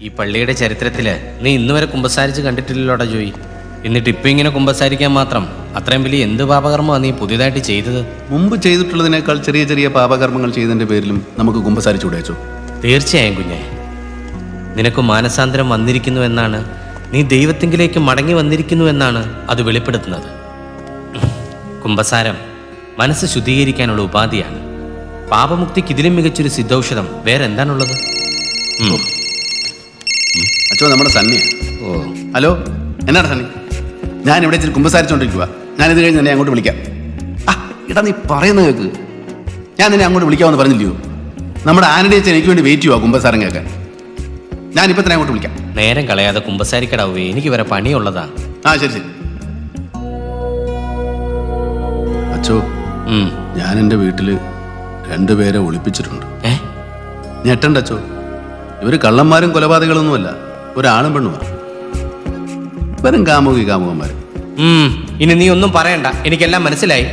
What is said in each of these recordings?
ഈ പള്ളിയുടെ ചരിത്രത്തില് നീ ഇന്ന് വരെ കുമ്പസാരിച്ച് കണ്ടിട്ടില്ലല്ലോടാ ജോയി. എന്നിട്ട് ഇപ്പൊ ഇങ്ങനെ കുമ്പസാരിക്കാൻ മാത്രം അത്രയും വലിയ എന്ത് പാപകർമ്മമാണ് നീ പുതിയതായിട്ട് ചെയ്തത്? മുമ്പ് ചെയ്തിട്ടുള്ളതിനേക്കാൾ ചെറിയ ചെറിയ പാപകർമ്മങ്ങൾ ചെയ്തതിന്റെ പേരിലും നമുക്ക് കുമ്പസാരിച്ചുകൂടെച്ചോ? തീർച്ചയായും കുഞ്ഞെ, നിനക്ക് മാനസാന്തരം വന്നിരിക്കുന്നു എന്നാണ്, നീ ദൈവത്തിങ്കിലേക്ക് മടങ്ങി വന്നിരിക്കുന്നു എന്നാണ് അത് വെളിപ്പെടുത്തുന്നത്. കുമ്പസാരം മനസ്സ് ശുദ്ധീകരിക്കാനുള്ള ഉപാധിയാണ്. പാപമുക്തിക്ക് ഇതിലും മികച്ചൊരു സിദ്ധൌഷധം വേറെ എന്താണുള്ളത്? അച്ഛോ, നമ്മുടെ സണ്ണിയാ. ഓ, ഹലോ, എന്നാണ് സണ്ണി? ഞാൻ ഇവിടെ ഇച്ചിരി കുമ്പസാരിച്ചോണ്ടിരിക്കുക. ഞാനിത് കഴിഞ്ഞ് നിന്നെ അങ്ങോട്ട് വിളിക്കാം. ഇടാ, നീ പറയുന്നത് കേൾക്ക്. ഞാൻ നിന്നെ അങ്ങോട്ട് വിളിക്കാമെന്ന് പറഞ്ഞില്ലയോ? നമ്മുടെ ആനയുടെ അച്ഛൻ എനിക്ക് വേണ്ടി വെയിറ്റ് ചെയ്യുക കുമ്പസാരം കേൾക്കാൻ. ഞാനിപ്പോൾ തന്നെ അങ്ങോട്ട് വിളിക്കാം. നേരം കളയാതെ കുമ്പസാരിക്കടാവേ, എനിക്ക് വരെ പണിയുള്ളതാ. ശരി ശരി. അച്ഛോ, ഞാൻ എൻ്റെ വീട്ടില് 2 പേരെ ഒളിപ്പിച്ചിട്ടുണ്ട്. ഞെട്ടണ്ട അച്ഛോ, ഇവര് കള്ളന്മാരും കൊലപാതകളൊന്നുമല്ല, ഒരാണും പെണ്ണുമാണ്. വെറും കാമുകന്മാര്. ഇനി നീ ഒന്നും പറയണ്ട, എനിക്കെല്ലാം മനസ്സിലായി.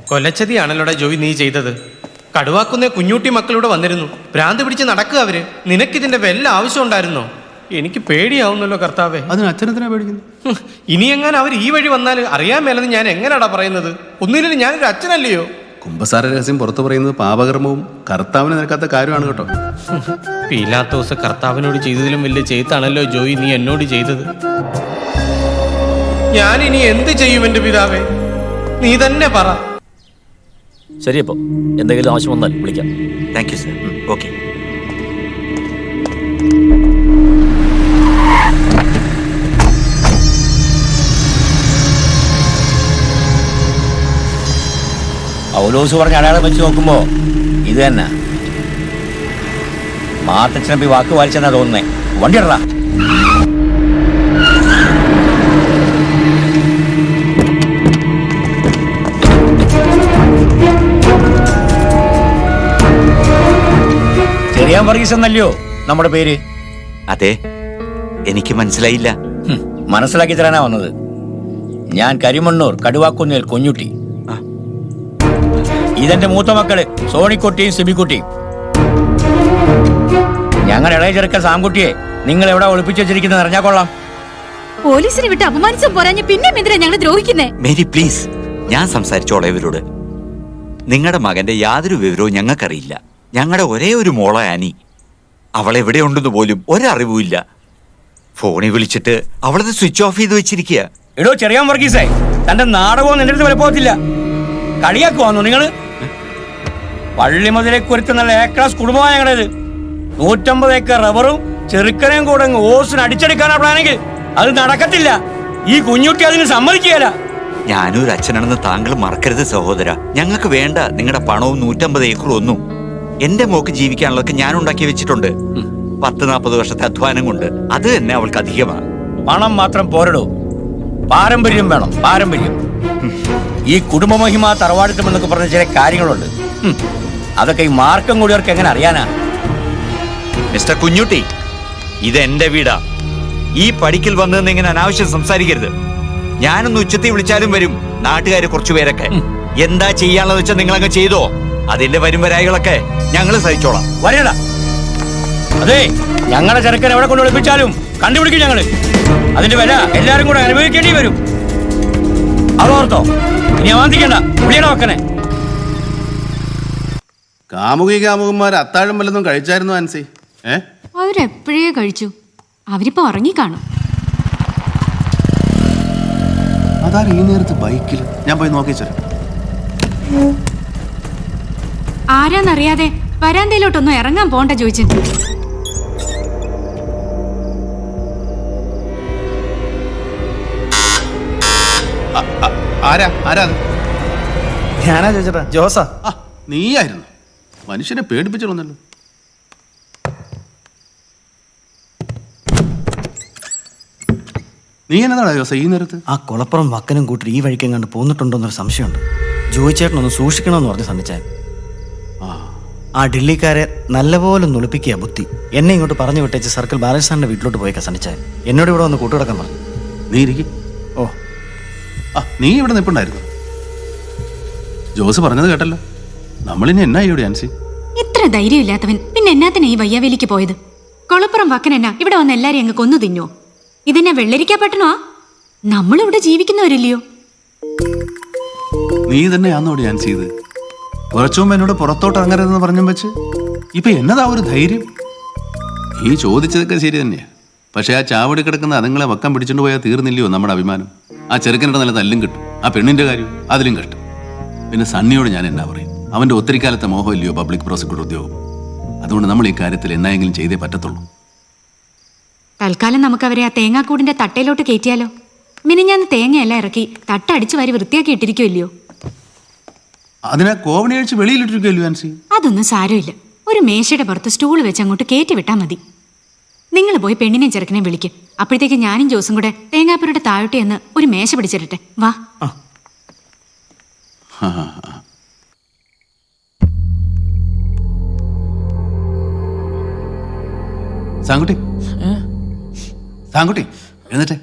കൊലച്ചതിയാണല്ലോടെ ജോയി നീ ചെയ്തത്. കടുവാക്കുന്ന കുഞ്ഞൂട്ടി മക്കളൂടെ വന്നിരുന്നു, ഭ്രാന്ത് പിടിച്ച് നടക്കുക അവര്. നിനക്കിതിന്റെ വല്ല ആവശ്യം ഉണ്ടായിരുന്നോ? എനിക്ക് പേടിയാവുന്നല്ലോ കർത്താവേ. അതിന് അച്ഛനെന്തിനാ പേടിക്കുന്നു? ഇനി എങ്ങനെ അവർ ഈ വഴി വന്നാൽ അറിയാൻ മേലെന്ന് ഞാൻ എങ്ങനെയാടാ പറയുന്നത്? ഒന്നിനും ഞാനൊരു അച്ഛനല്ലയോ? കുമ്പസാര രഹസ്യം പുറത്തു പറയുന്നത് പാപകർമ്മവും കർത്താവിന് നിൽക്കാത്ത കാര്യമാണ് കേട്ടോ. പീലാത്തോസ് കർത്താവിനോട് ചെയ്തതിലും വലിയ ചെയ്താണല്ലോ ജോയി നീ എന്നോട് ചെയ്തത്. ഞാൻ ഇനി എന്ത് ചെയ്യും എന്റെ പിതാവേ? നീ തന്നെ പറ. ശരിയപ്പോ എന്തെങ്കിലും ആവശ്യം വന്നാൽ വിളിക്കാം. Thank you sir. ഓക്കെ. പൗലോസ് പറഞ്ഞ അടയാളം വെച്ച് നോക്കുമ്പോ ഇത് തന്നെ. മാത്തച്ഛനപ്പി വാക്ക് വായിച്ചെന്നാ തോന്നുന്നേ. വണ്ടി ഇടറാ. ചെറിയാൻ വർഗീസ് എന്നല്ലയോ നമ്മുടെ പേര്? അതെ, എനിക്ക് മനസ്സിലായില്ല. മനസ്സിലാക്കി തരാനാ വന്നത്. ഞാൻ കരിമണ്ണൂർ കടുവാക്കുന്നിൽ കുഞ്ഞുട്ടി. ഇതെന്റെ മൂത്ത മക്കള് സോണിക്കുട്ടിയും സിബിക്കുട്ടിയും. ഞങ്ങൾ ഇളയ ചെറുക്കൻ സാംകുട്ടിയെ നിങ്ങൾ എവിടെ ഒളിപ്പിച്ചു വെച്ചിരിക്കുന്നത് അറിഞ്ഞാ കൊള്ളാം. പോലീസിനെ വിട്ട് അപമാനിച്ച പോരാഞ്ഞ് പിന്നെ എന്തിനാ ഞങ്ങൾ ദ്രോഹിക്കുന്നേ? മേരി പ്ലീസ്, ഞാൻ സംസാരിച്ചോളാം ഇവരോട്. നിങ്ങളുടെ മകന്റെ യാതൊരു വിവരവും ഞങ്ങൾക്കറിയില്ല. ഞങ്ങളുടെ ഒരേ ഒരു മോള ആനി. അവളെവിടെ ഉണ്ടെന്ന് പോലും ഒരറിവുമില്ല. ഫോണിൽ വിളിച്ചിട്ട് അവളത് സ്വിച്ച് ഓഫ് ചെയ്ത് വെച്ചിരിക്കുക. എടോ ചെറിയാൻ വർഗീസേ, തന്റെ നാടകവും നിന്റെ അടുത്ത് വിലപ്പോകത്തില്ല. കളിയാക്കുവാന്നോ നിങ്ങള്? പള്ളി മുതലേക്ക് ഒരുത്ത നല്ല എ ക്ലാസ് കുടുംബമാണ് ഞങ്ങളുടേത്. 150 ഏക്കർ റബ്ബറും ചെറുക്കനെയും കൂടെ ഓസിന് അടിച്ചെടുക്കാനാ പ്ലാനെങ്കിൽ അത് നടക്കത്തില്ല. ഈ കുഞ്ഞുട്ടി അതിന് സമ്മതിക്കുകയല്ല. ഞാനൊരു അച്ഛനാണെന്ന് താങ്കൾ മറക്കരുത് സഹോദര. ഞങ്ങൾക്ക് വേണ്ട നിങ്ങളുടെ പണവും 150 ഏക്കറും ഒന്നും. എന്റെ മോക്ക് ജീവിക്കാനുള്ളതൊക്കെ ഞാൻ ഉണ്ടാക്കി വെച്ചിട്ടുണ്ട്. 40-40 വർഷത്തെ അധ്വാനം കൊണ്ട്. അത് തന്നെ അവൾക്ക് അധികമാണ്. പണം മാത്രം പോരടോ, പാരമ്പര്യം വേണം. പാരമ്പര്യം. ഈ കുടുംബമഹിമ തറവാടിത്തം എന്നൊക്കെ പറഞ്ഞ ചില കാര്യങ്ങളുണ്ട്. അതൊക്കെ ഈ മാർക്കം കൂടിയവർക്ക് എങ്ങനെ അറിയാനാ? മിസ്റ്റർ കുഞ്ഞുട്ടി, ഇത് എന്റെ വീടാ. ഈ പടിക്കൽ വന്നതെന്ന് ഇങ്ങനെ അനാവശ്യം സംസാരിക്കരുത്. ഞാനൊന്ന് ഉച്ചത്തിൽ വിളിച്ചാലും വരും നാട്ടുകാര് കുറച്ചുപേരൊക്കെ. എന്താ ചെയ്യാനുള്ളത് വെച്ചാൽ നിങ്ങളങ്ങ് ചെയ്തോ. അതിന്റെ വരുംവരായികളൊക്കെ ഞങ്ങൾ സഹിച്ചോളാം. വരേടാ. അതെ, ഞങ്ങളുടെ ചെറുക്കൻ എവിടെ കൊണ്ട് ഒളിപ്പിച്ചാലും കണ്ടുപിടിക്കും ഞങ്ങള്. അതിന്റെ വില എല്ലാരും കൂടെ അനുഭവിക്കേണ്ടി വരും. അതോർത്തോ. ഇനി അവാന്തിക്കണ്ട. പുള്ളിയുടെ വെക്കണേ. കാമുകന്മാർ അത്താഴം വല്ലതും കഴിച്ചായിരുന്നു ആൻസി? അവരെപ്പോഴേ കഴിച്ചു. അവരിപ്പോ ഉറങ്ങിക്കാണും. അതാ ഈ നേരത്ത് ബൈക്കിൽ. ഞാൻ പോയി നോക്കിച്ചോ. ആരാന്നറിയാതെ വരാന്തയിലോട്ടൊന്നും ഇറങ്ങാൻ പോണ്ട ചോദിച്ചു. ആരാ? ഞാനാ ചോദിച്ചേട്ടാ, ജോസാ. നീയായിരുന്നു. മനുഷ്യനെ പേടിപ്പിച്ചിരുന്നല്ലോ. നീ എന്നതാ ജോസ ഈ നേരത്ത്? ആ കുളപ്പുറം വക്കനും കൂട്ടി ഈ വഴിക്കും കണ്ട് പോന്നിട്ടുണ്ടോന്നൊരു സംശയമുണ്ട്. ജോയിച്ചേട്ടനൊന്ന് സൂക്ഷിക്കണമെന്ന് പറഞ്ഞ് സന്നിച്ചാൻ. ആ ഡില്ലിക്കാരെ നല്ലപോലെ ഒളിപ്പിക്കുക ബുദ്ധി. എന്നെ ഇങ്ങോട്ട് പറഞ്ഞു വിട്ടേച്ച് സർക്കിൾ ബാലൻസാറിന്റെ വീട്ടിലോട്ട് പോയി സന്നിച്ചാൻ. എന്നോട് ഇവിടെ വന്ന് കൂട്ടുകിടക്കാൻ പറഞ്ഞു. നീ ഇരിക്കും. ഓ, നീ ഇവിടെ നിൽപ്പുണ്ടായിരുന്നു. ജോസ് പറഞ്ഞത് കേട്ടല്ലോ. നമ്മളിനി എന്നാ ഇവിടെ ആൻസി? ഇത്ര ധൈര്യമില്ലാത്തവൻ പിന്നെ എന്നാത്തിനാ ഈ വയ്യാവേലിക്ക് പോയത്? കൊളപ്പുറം വക്കനെന്നാ ഇവിടെ വന്ന് എല്ലാരും അങ്ങ് കൊന്നു തിന്നോ? ഇതെന്നാ വെള്ളരിക്കാ പട്ടണോ? നമ്മളിവിടെ ജീവിക്കുന്നവരില്ലയോ? നീ തന്നെയാന്നോട് ഞാൻ ചെയ്ത് കുറച്ചു മുമ്പ് എന്നോട് പുറത്തോട്ട് ഇറങ്ങരുതെന്ന് പറഞ്ഞും വെച്ച് ഇപ്പൊ എന്നതാ ഒരു ധൈര്യം? നീ ചോദിച്ചതൊക്കെ ശരി തന്നെയാ. പക്ഷെ ആ ചാവടി കിടക്കുന്ന അതുങ്ങളെ വക്കം പിടിച്ചോണ്ട് പോയാൽ തീർന്നില്ലയോ നമ്മുടെ അഭിമാനം? ആ ചെറുക്കനുടെ നല്ല തല്ലും കിട്ടും, ആ പെണ്ണിന്റെ കാര്യം അതിലും കിട്ടും. പിന്നെ സണ്ണിയോട് ഞാൻ എന്നാ പറയും? അവന്റെ ഒത്തിരിക്കാലത്തെ മോഹമില്ലയോ പബ്ലിക് പ്രോസിക്യൂട്ടർ ഉദ്യോഗം? അതുകൊണ്ട് നമ്മൾ ഈ കാര്യത്തിൽ എന്നായെങ്കിലും ചെയ്തേ പറ്റത്തുള്ളൂ. തൽക്കാലം നമുക്ക് അവരെ ആ തേങ്ങാക്കൂടിന്റെ തട്ടയിലോട്ട് കയറ്റിയാലോ? മിനിഞ്ഞാന്ന് തേങ്ങയെല്ലാം ഇറക്കി തട്ടടിച്ചു വാരി വൃത്തിയാക്കി ഇട്ടിരിക്കുമല്ലയോ? അതിനാ കോവണി അഴിച്ച് വെളിയിലിട്ടിരിക്കുമല്ലോ ആൻസി. അതൊന്നും സാരമില്ല. ഒരു മേശയുടെ പുറത്ത് സ്റ്റൂൾ വെച്ച് അങ്ങോട്ട് കയറ്റി വിട്ടാൽ മതി. നിങ്ങൾ പോയി പെണ്ണിനെയും ചെറുക്കനെയും വിളിക്കും. അപ്പോഴത്തേക്ക് ഞാനും ജോസും കൂടെ തേങ്ങാപ്പുരയുടെ താഴോട്ട് എന്ന് ഒരു മേശ പിടിച്ചിരട്ടെ. വാ. സാങ്കുട്ടി, സാങ്കുട്ടി എന്നിട്ടേ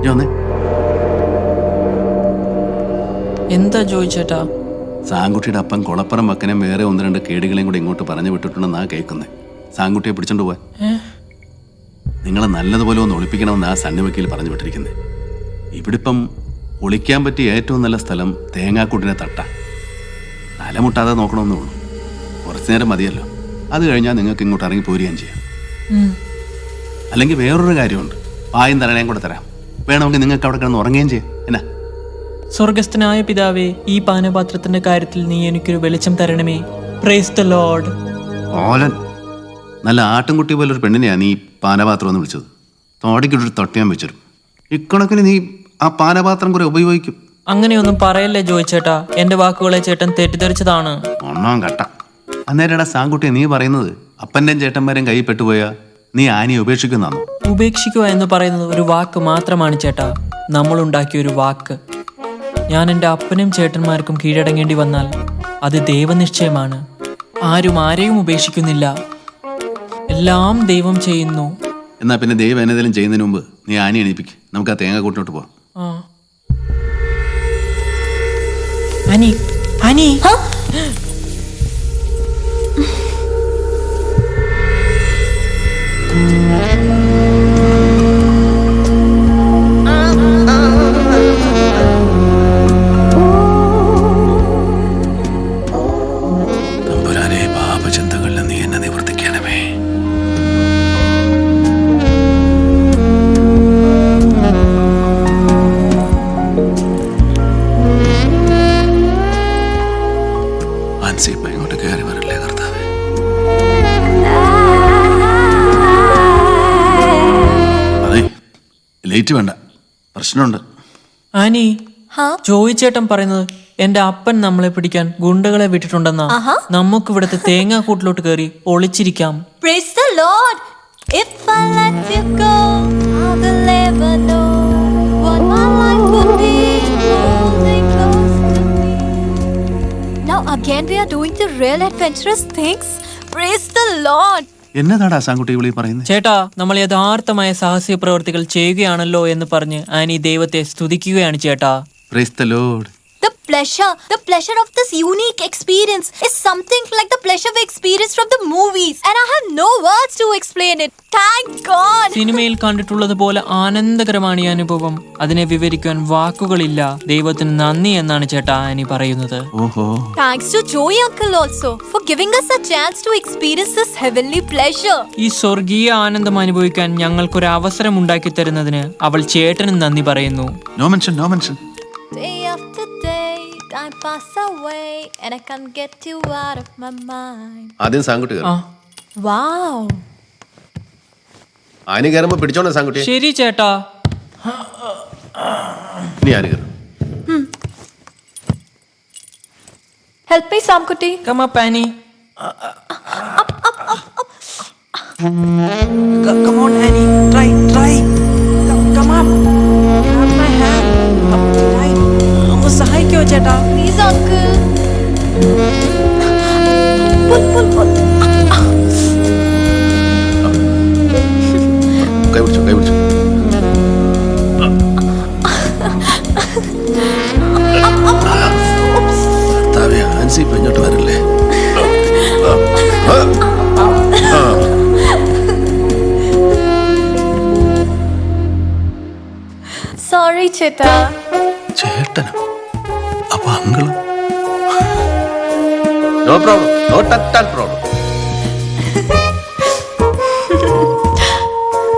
വന്നേ. എന്താ ചോദിച്ചേട്ടാ? സാങ്കുട്ടിയുടെ അപ്പം കൊളപ്പുറം വക്കനും വേറെ ഒന്ന് രണ്ട് കേടുകളെയും കൂടെ ഇങ്ങോട്ട് പറഞ്ഞു വിട്ടിട്ടുണ്ടെന്നാ കേൾക്കുന്നത്. സാങ്കുട്ടിയെ പിടിച്ചോണ്ട് പോവാൻ നിങ്ങളെ നല്ലതുപോലെ ഒന്ന് ഒളിപ്പിക്കണമെന്ന് ആ സണ്ണി വക്കീൽ പറഞ്ഞു വിട്ടിരിക്കുന്നത്. ഇവിടിപ്പം ഒളിക്കാൻ പറ്റിയ ഏറ്റവും നല്ല സ്ഥലം തേങ്ങാക്കൂട്ടിനെ തട്ട. തലമുട്ടാതെ നോക്കണമെന്നേ ഉള്ളൂ. കുറച്ചു നേരം മതിയല്ലോ. അത് കഴിഞ്ഞാൽ നിങ്ങൾക്ക് ഇങ്ങോട്ട് ഇറങ്ങി പോരുകയും ചെയ്യാം. അല്ലെങ്കിൽ വേറൊരു കാര്യമുണ്ട്, പായും തരണയും കൂടെ തരാം. വേണമെങ്കിൽ നിങ്ങൾക്ക് അവിടെ കിടന്ന് ഉറങ്ങുകയും ചെയ്യാം. എന്നാ? സ്വർഗസ്ഥനായ പിതാവേ, ഈ പാനപാത്രത്തിന്റെ കാര്യത്തിൽ നീ എനിക്കൊരു വെളിച്ചം തരണമേ. Praise the Lord. ഓലൻ നല്ല ആട്ടുംകുട്ടി പോലൊരു പെണ്ണിനെയാണ് നീ പാനപാത്രം എന്ന് വിളിച്ചത്. തോടിക്കൊരു തൊട്ടിയാൻ വെച്ചിരും. ഇക്കണക്കിന് നീ ആ പാനപാത്രം കുറെ ഉപയോഗിക്കും. അങ്ങനെയൊന്നും പറയല്ലേ ജോയിച്ചേട്ടാ. എന്റെ വാക്കുകളെ ചേട്ടൻ തെറ്റിദ്ധരിച്ചതാണ്. ഒന്നാം കട്ട. അന്നേരടാ സാങ്കുട്ടിയെ നീ പറയുന്നത് അപ്പൻ്റെയും ചേട്ടന്മാരെയും കൈ പെട്ടുപോയാ നീ ആനയെ ഉപേക്ഷിക്കുന്നാണോ? ഉപേക്ഷിക്കുക എന്ന് പറയുന്നത് ഒരു വാക്ക് മാത്രമാണ് ചേട്ടാ. നമ്മളുണ്ടാക്കിയ ഒരു വാക്ക്. ഞാൻ എൻ്റെ അപ്പനും ചേട്ടന്മാർക്കും കീഴടങ്ങേണ്ടി വന്നാൽ അത് ദൈവനിശ്ചയമാണ്. ആരും ആരെയും ഉപേക്ഷിക്കുന്നില്ല. എല്ലാം ദൈവം ചെയ്യുന്നു. എന്നാ പിന്നെ ദൈവം എന്നതെങ്കിലും ചെയ്യുന്നതിന് മുമ്പ് നീ ആനയെ എണീപ്പിക്ക്. നമുക്ക് ആ തേങ്ങ കൂട്ടിലോട്ട് പോവാം. അനി അനി തമ്പുരാനെ, പാപചിന്തകളിൽ നീ എന്നെ നിവർത്തിക്കണമേ. ആൻസി ഇപ്പൊ ഇങ്ങോട്ട് കയറി വരല്ലേ കർത്താവേ. അതെ, ലേറ്റ് വേണ്ട, പ്രശ്നമുണ്ട്. ആനി, ജോയിച്ചേട്ടൻ പറയുന്നത് എന്റെ അപ്പൻ നമ്മളെ പിടിക്കാൻ ഗുണ്ടകളെ വിട്ടിട്ടുണ്ടെന്നാ. നമുക്ക് ഇവിടുത്തെ തേങ്ങാക്കൂട്ടിലോട്ട് കയറി ഒളിച്ചിരിക്കാം. Praise the Lord. If I let you go, I will never know what my life would be holding close to me. Now again we are doing the real adventurous things. Praise the Lord. എന്നതാടാ Sankutty വിളി പറയുന്നത്? ചേട്ടാ, നമ്മൾ യഥാർത്ഥമായ സാഹസിക പ്രവർത്തികൾ ചെയ്യുകയാണല്ലോ എന്ന് പറഞ്ഞ് Annie ദൈവത്തെ സ്തുതിക്കുകയാണ് ചേട്ടാ. Praise the Lord. The pleasure of this unique experience is something like the pleasure we experience from the movies, and I have no words to explain it. Thank God. സിനിമയിൽ കണ്ടിട്ടുള്ളത് പോലെ ആനന്ദകരമാണ് ഈ അനുഭവം. അതിനെ വിവരിക്കാൻ വാക്കുകളില്ല. ദൈവത്തിന് നന്ദി എന്നാണ് ചേട്ടാ ആനി പറയുന്നത്. ഓഹോ. Thanks to Joey uncle also for giving us a chance to experience this heavenly pleasure. ഈ സ്വർഗീയ ആനന്ദം അനുഭവിക്കാൻ ഞങ്ങൾക്കൊരു അവസരം ഉണ്ടാക്കി തരുന്നതിന് അവൾ ചേട്ടനും നന്ദി പറയുന്നു. No mention, no mention. Day after day, time pass away, and I can't get you out of my mind. ആദ്യം സാങ്കുട്ടി കയറും. Wow. ആനി കയറുമ്പോ പിടിച്ചോണേ സാങ്കുട്ടി. ശരി ചേട്ടാ. ഇനി ആര് കയറും? Help me, Samkuti. Come up, Annie. Come on, Annie. Try. Come up. Grab my hand. Try. സഹായിക്കോ ചേട്ടാ? Please, uncle. Pull. കൈ പിടിച്ചു. ആൻസി ഇപ്പൊ ഇങ്ങോട്ട് വരല്ലേ? ചേട്ടാ. ചേട്ടനോ? അപ്പൊ അങ്കിളും? No problem, no touch problem.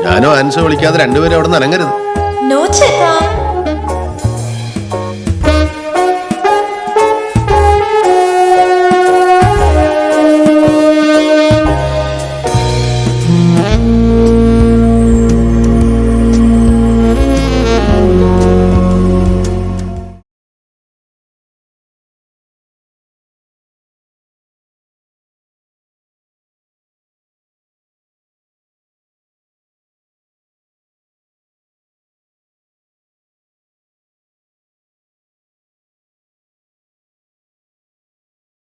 ഞാനോ ആൻസോ വിളിക്കാതെ രണ്ടുപേരും അവിടെ നിന്ന് ഇറങ്ങരുത്. No ചേട്ടാ.